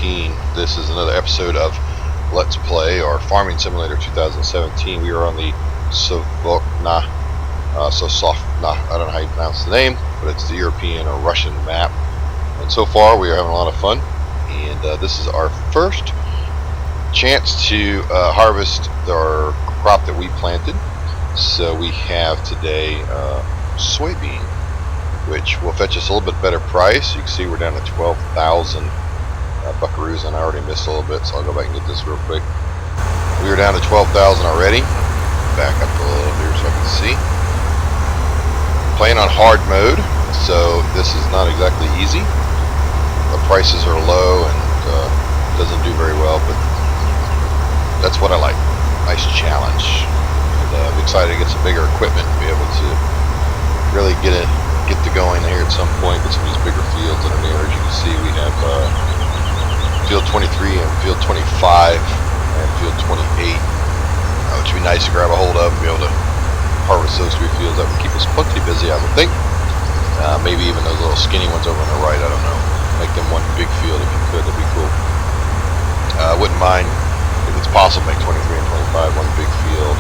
2017. This is another episode of Let's Play or Farming Simulator 2017. We are on the Sosnovka, I don't know how you pronounce the name, but it's the European or Russian map. And so far we are having a lot of fun, and this is our first chance to harvest our crop that we planted. So we have today soybean, which will fetch us a little bit better price. You can see we're down to 12,000 buckaroos, and I already missed a little bit, so I'll go back and get this real quick. We are down to 12,000 already. Back up a little here so I can see. Playing on hard mode, so this is not exactly easy. The prices are low and doesn't do very well, but that's what I like. Nice challenge. And I'm excited to get some bigger equipment and be able to really get to going here at some point with some of these bigger fields that are near. As you can see, we have field 23 and field 25 and field 28, which would be nice to grab a hold of and be able to harvest those three fields. That would keep us plenty busy, I would think. Maybe even those little skinny ones over on the right, I don't know. Make them one big field if you could, that'd be cool. I wouldn't mind, if it's possible, make 23 and 25 one big field.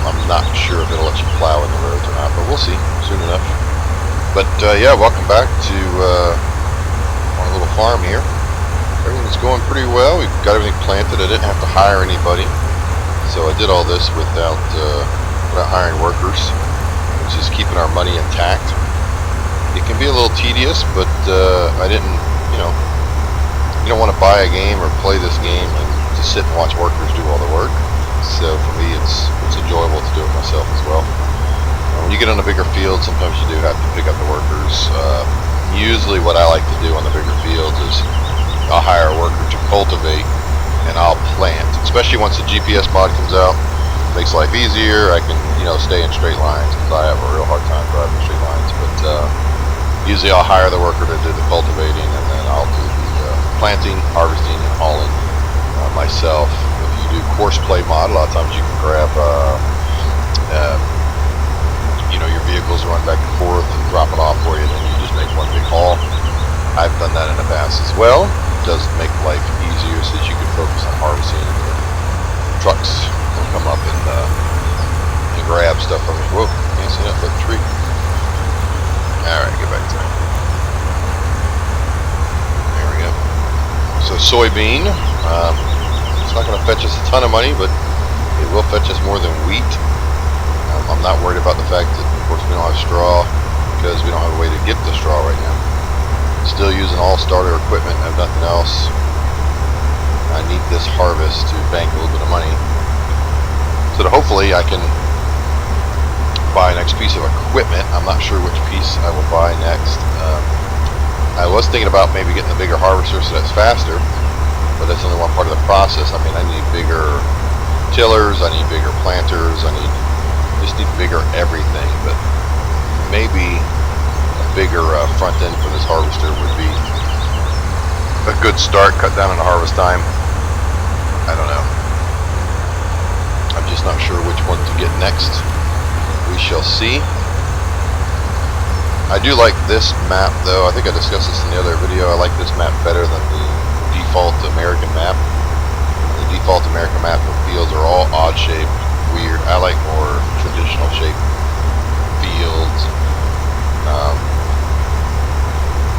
I'm not sure if it'll let you plow in the roads or not, but we'll see soon enough. But yeah, welcome back to our little farm here. Everything's going pretty well. We've got everything planted. I didn't have to hire anybody, so I did all this without hiring workers, which is keeping our money intact. It can be a little tedious, but I didn't, you don't want to buy a game or play this game and just sit and watch workers do all the work. So for me, it's enjoyable to do it myself as well. When you get on a bigger field, sometimes you do have to pick up the workers. Usually what I like to do on the bigger fields is I'll hire a worker to cultivate and I'll plant, especially once the GPS mod comes out. It makes life easier. I can, stay in straight lines because I have a real hard time driving straight lines. But usually I'll hire the worker to do the cultivating, and then I'll do the planting, harvesting, and hauling myself. If you do course play mod, a lot of times you can grab your vehicles run back and forth and drop it off for you, and then you just make one big haul. I've done that in the past as well. It does make life easier so that you can focus on harvesting. Trucks will come up and grab stuff from you. Whoa, can't see that but the tree. Alright, get back to it. There we go. So soybean, it's not going to fetch us a ton of money, but it will fetch us more than wheat. I'm not worried about the fact that, of course, we don't have straw because we don't have a way to get the straw right now. Still using all starter equipment, have nothing else. I need this harvest to bank a little bit of money so that hopefully I can buy a next piece of equipment. I'm not sure which piece I will buy next. I was thinking about maybe getting a bigger harvester so that's faster, but that's only one part of the process. I mean, I need bigger tillers, I need bigger planters, just need bigger everything, but maybe a bigger front end for this harvester would be a good start. Cut down on the harvest time. I don't know. I'm just not sure which one to get next. We shall see. I do like this map though. I think I discussed this in the other video. I like this map better than the default American map. The default American map of fields are all odd shaped, weird. I like more traditional shaped fields.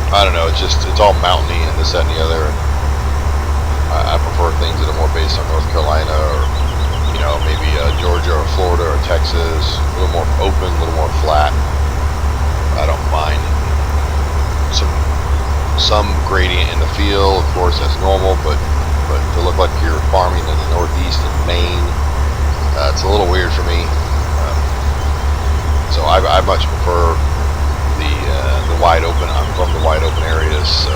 I don't know, it's all mountainy and this, that, and the other. I prefer things that are more based on North Carolina or, maybe Georgia or Florida or Texas. A little more open, a little more flat. I don't mind some gradient in the field. Of course, that's normal, but to look like you're farming in the Northeast in Maine, it's a little weird for me. So I much prefer the wide open. I'm from the wide open areas, so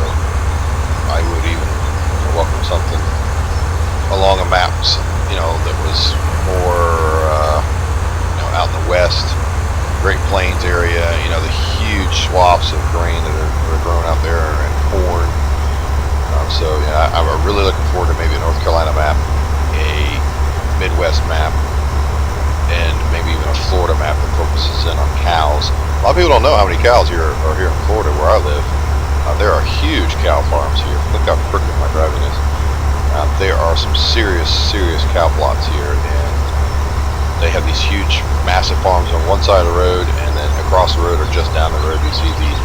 I would even welcome something along a map, that was more out in the west, Great Plains area. The huge swaths of grain that are grown out there, and corn. So yeah, I'm really looking forward to maybe a North Carolina map, a Midwest map, and maybe even a Florida map that focuses in on cows. A lot of people don't know how many cows are here in Florida where I live. There are huge cow farms here. Look how crooked my there are some serious cow plots here, and they have these huge, massive farms on one side of the road, and then across the road or just down the road, you see these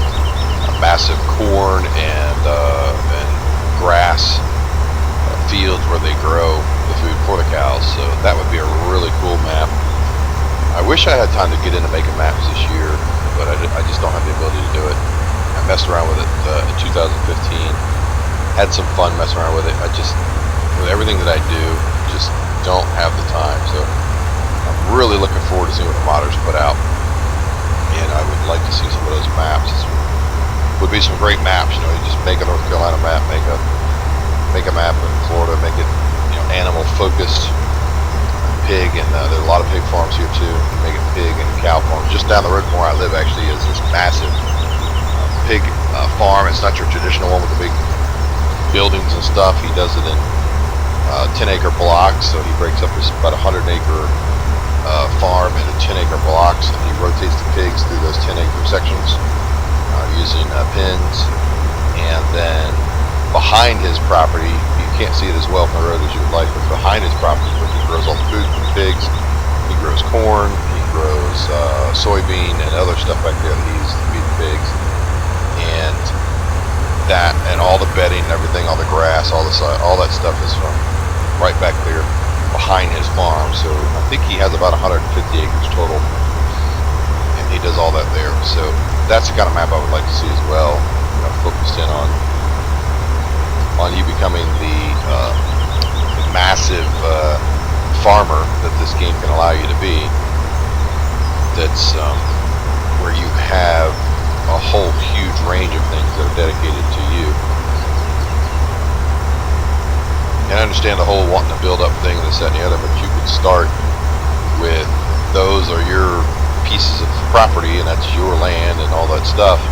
massive corn and grass fields where they grow the food for the cows. So that would be a really cool map. I wish I had time to get into making maps this year, but I just don't have the ability to do it. I messed around with it in 2015, had some fun messing around with it. I just, with everything that I do, just don't have the time. So I'm really looking forward to seeing what the modders put out, and I would like to see some of those maps. Would be some great maps, you know. You just make a North Carolina map, make a map in Florida, make it, you know, animal focused, pig, and there's a lot of pig farms here too. Make it pig and cow farms. Just down the road from where I live, actually, is this massive pig farm. It's not your traditional one with the big buildings and stuff. He does it in 10-acre blocks, so he breaks up this about 100-acre farm into 10-acre blocks, and he rotates the pigs through those 10-acre sections using pins. And then behind his property, you can't see it as well from the road as you would like, but behind his property is where he grows all the food for the pigs. He grows corn, he grows soybean and other stuff back there that he uses to feed the pigs. And that, and all the bedding and everything, all the grass, all that stuff is from right back there behind his farm. So I think he has about 150 acres total, and he does all that there. So that's the kind of map I would like to see as well, you know, focused in on you becoming the massive farmer that this game can allow you to be. That's where you have a whole huge range of things that are dedicated to you. And I understand the whole wanting to build up thing, this, that, and the other, but you could start with those are your pieces of property, and that's your land and all that stuff,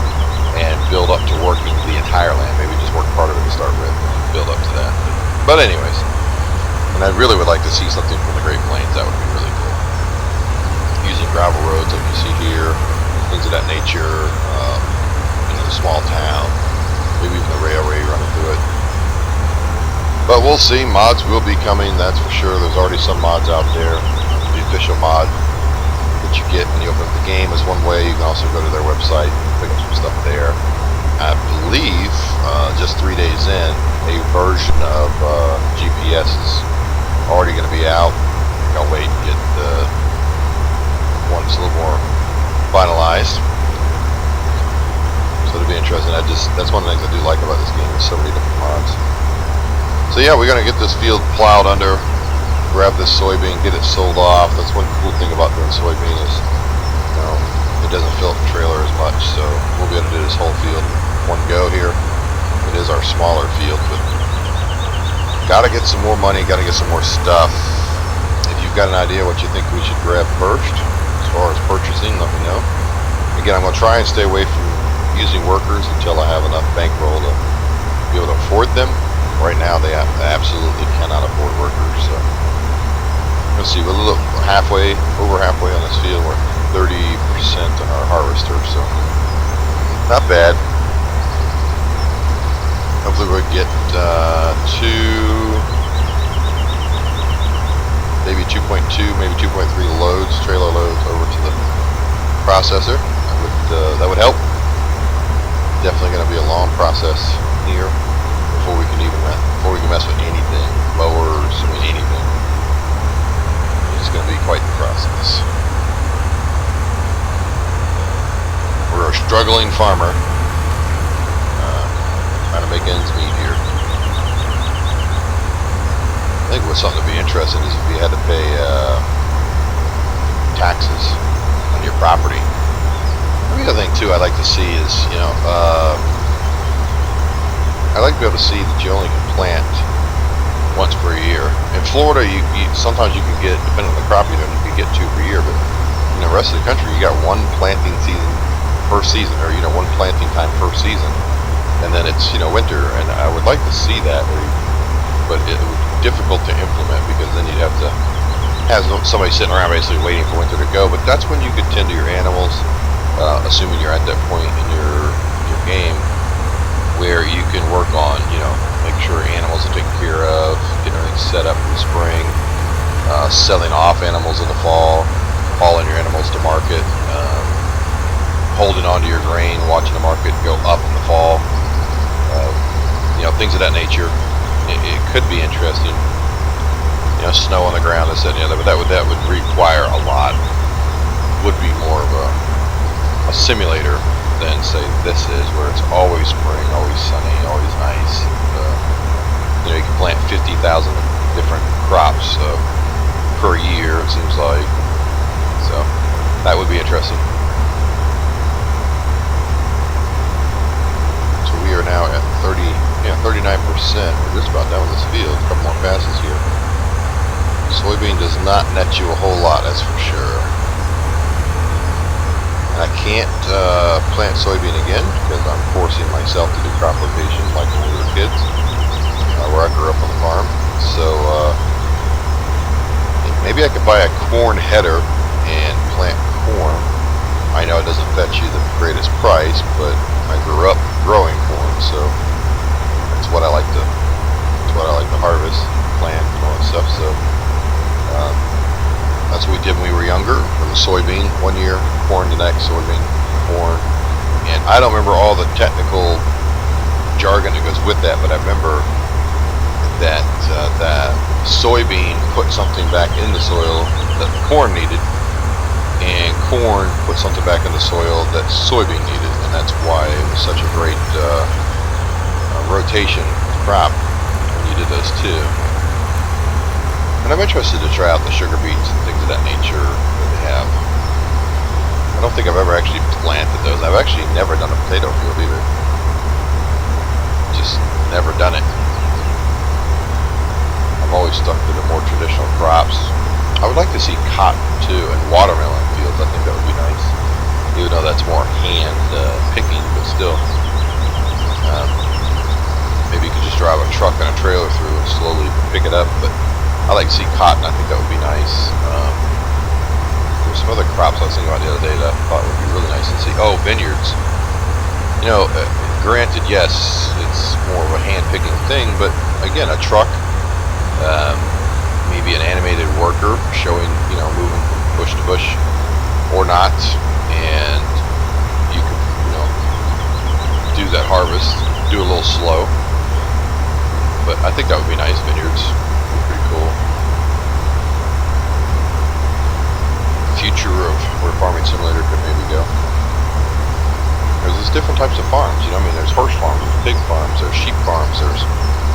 and build up to working the entire land. Maybe just work part of it to start with, build up to that. But anyways, and I really would like to see something from the Great Plains. That would be really cool. Using gravel roads like you see here, things of that nature, you know, the small town, maybe even the railway running through it. But we'll see. Mods will be coming, that's for sure. There's already some mods out there. The official mod that you get when you open up the game is one way. You can also go to their website and pick up some stuff there. I believe just 3 days in, a version of GPS is already going to be out. I'll wait and get one that's a little more finalized. So it'll be interesting. That's one of the things I do like about this game. There's so many different mods. So yeah, we're going to get this field plowed under, grab this soybean, get it sold off. That's one cool thing about doing soybean is, you know, it doesn't fill up the trailer as much, so we'll be able to do this whole field in one go here. It is our smaller field, but gotta get some more money, gotta get some more stuff. If you've got an idea what you think we should grab first, as far as purchasing, let me know. Again, I'm going to try and stay away from using workers until I have enough bankroll to be able to afford them. Right now, they absolutely cannot afford workers. So let's see, we're a little over halfway on this field. We're 30% on our harvester, so not bad. Hopefully, we'll get maybe 2.2, maybe 2.3 loads, trailer loads over to the processor. That would help. Definitely going to be a long process here before we can mess with anything, mowers, I mean anything. It's going to be quite the process. We're a struggling farmer, trying to make ends meet here. I think what's something to be interesting is if you had to pay taxes on your property. The other thing too I'd like to see is, you know, I'd like to be able to see that you only can plant once per year. In Florida, you sometimes you can get, depending on the crop you're doing, you can get 2 per year, but in the rest of the country, you got one planting season per season, or, you know, one planting time per season, and then it's, you know, winter. And I would like to see that, but it would be difficult to implement because then you'd have to have somebody sitting around basically waiting for winter to go. But that's when you could tend to your animals, assuming you're at that point in your game where you can work on, you know, make sure animals are taken care of, getting set up for the spring, selling off animals in the fall, hauling your animals to market, holding on to your grain, watching the market go up in the fall, things of that nature. It could be interesting. Snow on the ground, this, that, and the other, but that would require a lot. Would be more of a simulator than, say, this is, where it's always spring, always sunny, always nice. You can plant 50,000 different crops per year, it seems like. So that would be interesting. So we are now at 39%. We're just about done with this field. A couple more passes here. Soybean does not net you a whole lot, that's for sure. And I can't plant soybean again because I'm forcing myself to do crop rotation like when we were kids, where I grew up on the farm. So maybe I could buy a corn header and plant corn. I know it doesn't fetch you the greatest price, but I grew up growing corn, so that's what I like to harvest, plant, and all that stuff. So that's what we did when we were younger. For the soybean, 1 year, corn the next, soybean, corn. And I don't remember all the technical jargon that goes with that, but I remember that that soybean put something back in the soil that the corn needed, and corn put something back in the soil that soybean needed, and that's why it was such a great rotation crop when you did those two. And I'm interested to try out the sugar beets and things of that nature that they have. I don't think I've ever actually planted those. I've actually never done a potato field either. Just never done it. I've always stuck to the more traditional crops. I would like to see cotton too, and watermelon fields. I think that would be nice. Even though that's more hand picking, but still. Maybe you could just drive a truck and a trailer through and slowly pick it up, but I like to see cotton. I think that would be nice. There's some other crops I was thinking about the other day that I thought would be really nice to see. Oh, vineyards. Granted, yes, it's more of a hand-picking thing, but again, a truck, maybe an animated worker showing, moving from bush to bush or not, and you could, do that harvest, do a little slow. But I think that would be nice, vineyards. Pretty cool. Future of where Farming Simulator could maybe go. There's different types of farms, there's horse farms, there's pig farms, there's sheep farms,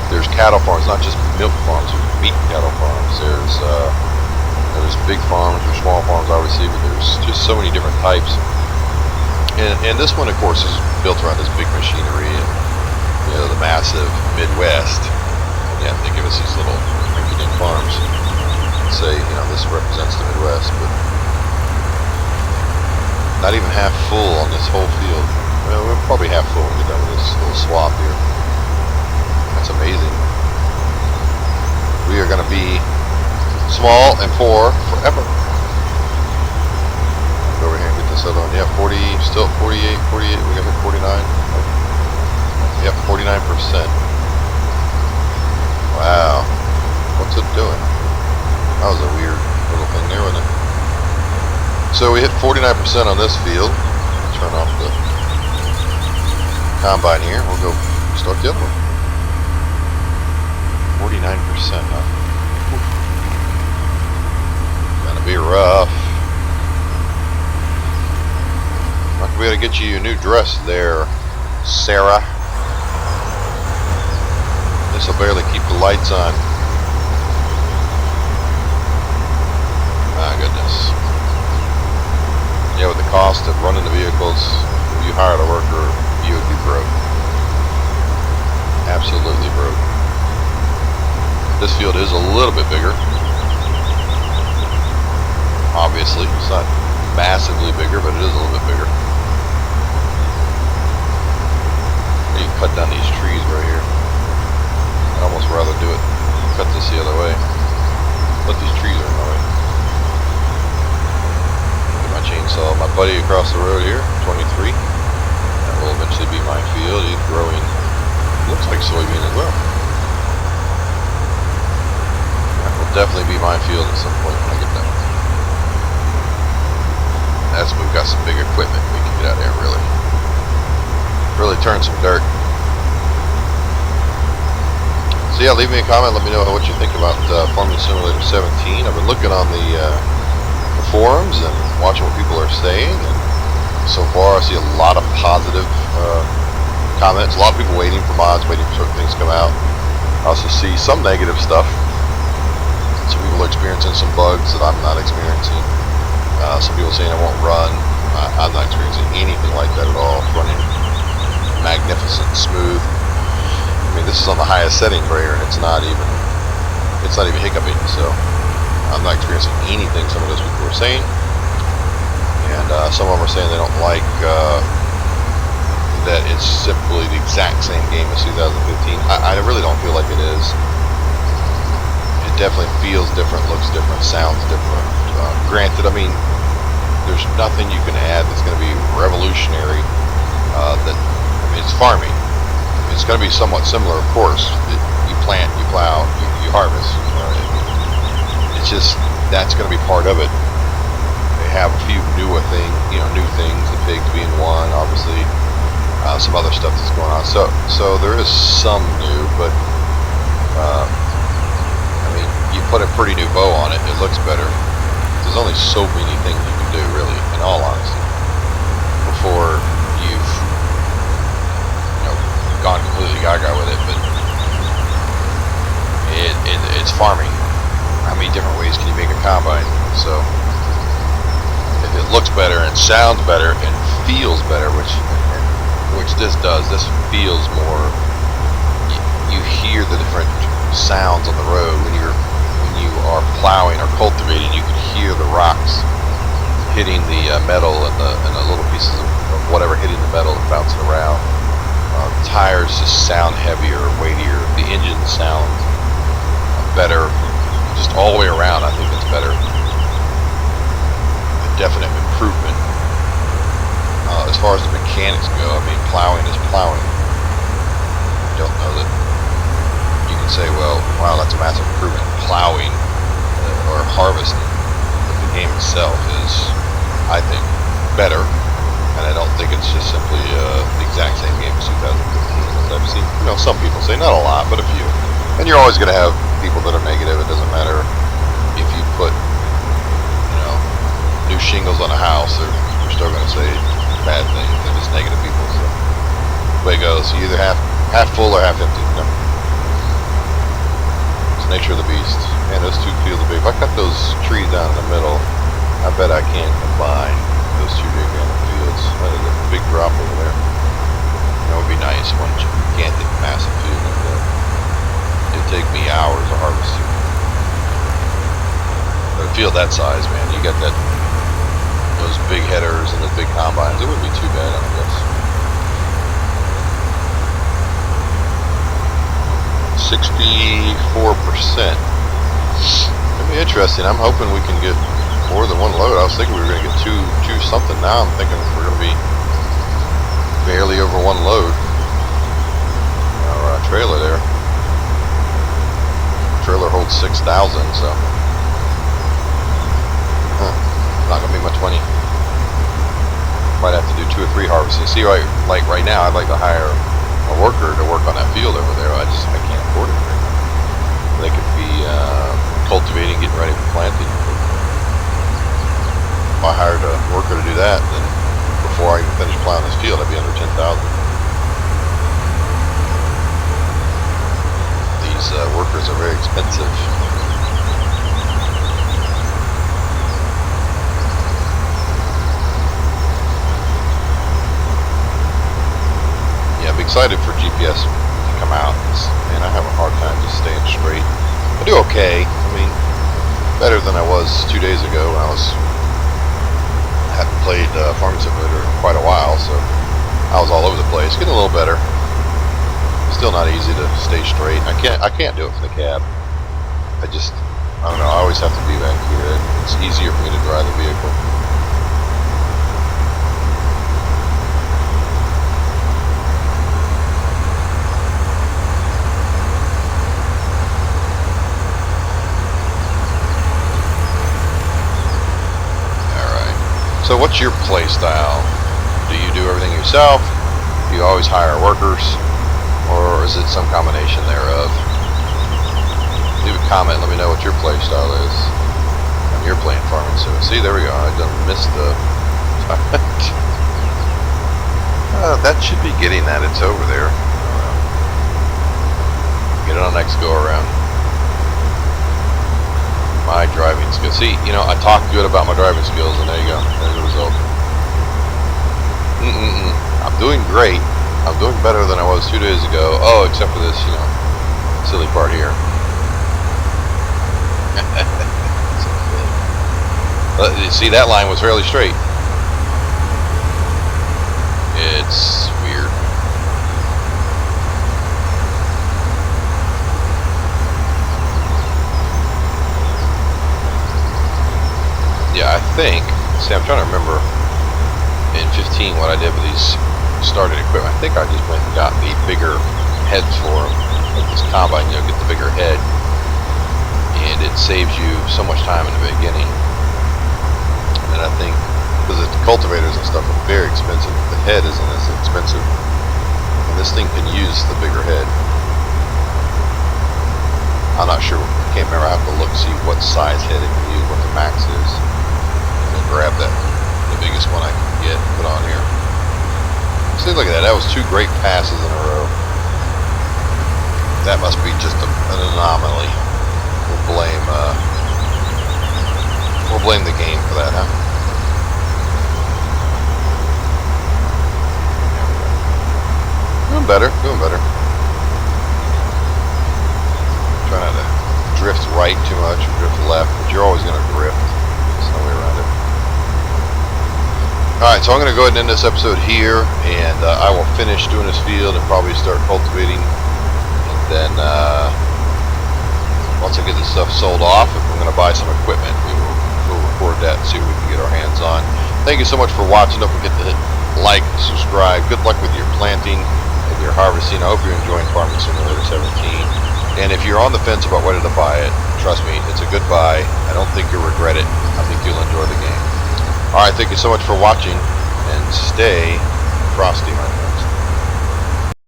there's cattle farms, not just milk farms, there's meat cattle farms, there's big farms, there's small farms obviously, but there's just so many different types. And this one of course is built around this big machinery and the massive Midwest. Yeah, they give us these little rinky-dink farms and say, this represents the Midwest, but not even half full on this whole field. Well, we're probably half full when we get done with this little swath here. That's amazing. We are going to be small and poor forever. Go over here and get this other one. Yeah, 40, still 48, 48. We got hit 49. Yep, 49%. Wow. What's it doing? That was a weird little thing there, wasn't it? So we hit 49% on this field. Turn off the combine here. We'll go start the other one. 49%, huh? Gonna be rough. Not gonna be able to get you your new dress there, Sarah. This will barely keep the lights on. My goodness. Yeah, with the cost of running the vehicles, if you hired a worker, you would be broke. Absolutely broke. This field is a little bit bigger. Obviously, it's not massively bigger, but it is a little bit bigger. You can cut down these trees right here. I'd almost rather do it, cut this the other way. But these trees are in my way. Get my chainsaw. My buddy across the road here, 23. That will eventually be my field. He's growing, looks like soybean as well. definitely be minefield at some point when I get done. That's we've got some big equipment we can get out there and really turn some dirt. So yeah, leave me a comment. Let me know what you think about Farming Simulator 17. I've been looking on the forums and watching what people are saying, and so far I see a lot of positive comments. A lot of people waiting for mods, waiting for certain things to come out. I also see some negative stuff. Some people are experiencing some bugs that I'm not experiencing. Some people saying it won't run. I'm not experiencing anything like that at all. It's running magnificent, smooth. I mean, this is on the highest setting for here, and it's not even hiccuping. So I'm not experiencing anything some of those people were saying. And some of them are saying they don't like that it's simply the exact same game as 2015. I really don't feel like it is. It definitely feels different, looks different, sounds different. Granted, I mean, there's nothing you can add that's going to be revolutionary. It's farming. It's going to be somewhat similar, of course. You plant, you plow, you harvest. It's just that's going to be part of it. They have a few new things. The pigs being one, obviously. Some other stuff that's going on. So there is some new, but I mean, you put a pretty new bow on it. It looks better. There's only so many things you can do, really, in all honesty, before you've gone completely gaga with it. But it's farming. How many different ways can you make a combine? So if it looks better and sounds better and feels better, which this does, this feels more. You hear the different sounds on the road when you are plowing or cultivating. You can hear the rocks hitting the metal and the little pieces of whatever hitting the metal and bouncing around. Tires just sound heavier, weightier. The engine sounds better, just all the way around. I think it's better. A definite improvement. As far as the mechanics go, I mean, plowing is plowing. I don't know that you can say, well, wow, that's a massive improvement. Plowing or harvesting, but the game itself is, I think, better. And I don't think it's just simply the exact same game as 2015. As I've seen, some people say, not a lot, but a few. And you're always going to have people that are negative. It doesn't matter if you put, new shingles on a house. They're still going to say bad things. They're just negative people. So the way it goes, you either half full or half empty. It's the nature of the beast. Man, those two fields are big. If I cut those trees down in the middle, I bet I can combine those two big fields. That is a big drop over there. That would be nice when you can't get massive field like that. It'd take me hours of harvesting. But a field that size, man, you got those big headers and the big combines. It wouldn't be too bad, I guess. 64%. It'll be interesting. I'm hoping we can get more than one load. I was thinking we were going to get two something. Now I'm thinking we're going to be barely over one load. Our trailer there. Trailer holds 6,000, so not going to be much money. Might have to do 2 or 3 harvesting. See, like right now, I'd like to hire a worker to work on that field over there. I can't afford it right now. They could be cultivating, getting ready for planting. If I hired a worker to do that, then before I even finish plowing this field, I'd be under 10,000. These workers are very expensive. Yeah, I'm excited for GPS to come out. Man, I have a hard time just staying straight. I do okay. I mean, better than I was 2 days ago when I hadn't played Farming Simulator in quite a while, so I was all over the place. Getting a little better. Still not easy to stay straight. I can't do it from the cab. I don't know. I always have to be back here. It's easier for me to drive the vehicle. So what's your play style? Do you do everything yourself? Do you always hire workers? Or is it some combination thereof? Leave a comment, let me know what your play style is when you're playing Farming Sim. See, there we go. I done missed the... that should be getting that. It's over there. Get it on next go around. My driving skills. See, you know, I talk good about my driving skills, and there you go. There's the result. I'm doing great. I'm doing better than I was 2 days ago. Oh, except for this, you know, silly part here. You see, that line was fairly straight. It's weird. Yeah, I think, see, I'm trying to remember in 15 what I did with these started equipment. I think I just went and got the bigger heads for them. Like this combine, you know, get the bigger head, and it saves you so much time in the beginning. And I think, because the cultivators and stuff are very expensive, the head isn't as expensive, and this thing can use the bigger head. I'm not sure, I can't remember, I have to look, see what size head it can use, what the max is. Grab that, the biggest one I can get, put on here. See, look at that. That was 2 great passes in a row. That must be just an anomaly. We'll blame the game for that, huh? Doing better, doing better. Try not to drift right too much or drift left, but you're always going to drift. There's no way around it. Alright, so I'm going to go ahead and end this episode here, and I will finish doing this field and probably start cultivating. And then, once I get this stuff sold off, if I'm going to buy some equipment, we'll record that and see what we can get our hands on. Thank you so much for watching. Don't forget to hit like, subscribe. Good luck with your planting and your harvesting. I hope you're enjoying Farming Simulator 17. And if you're on the fence about whether to buy it, trust me, it's a good buy. I don't think you'll regret it. I think you'll enjoy the game. Alright, thank you so much for watching, and stay frosty, my friend.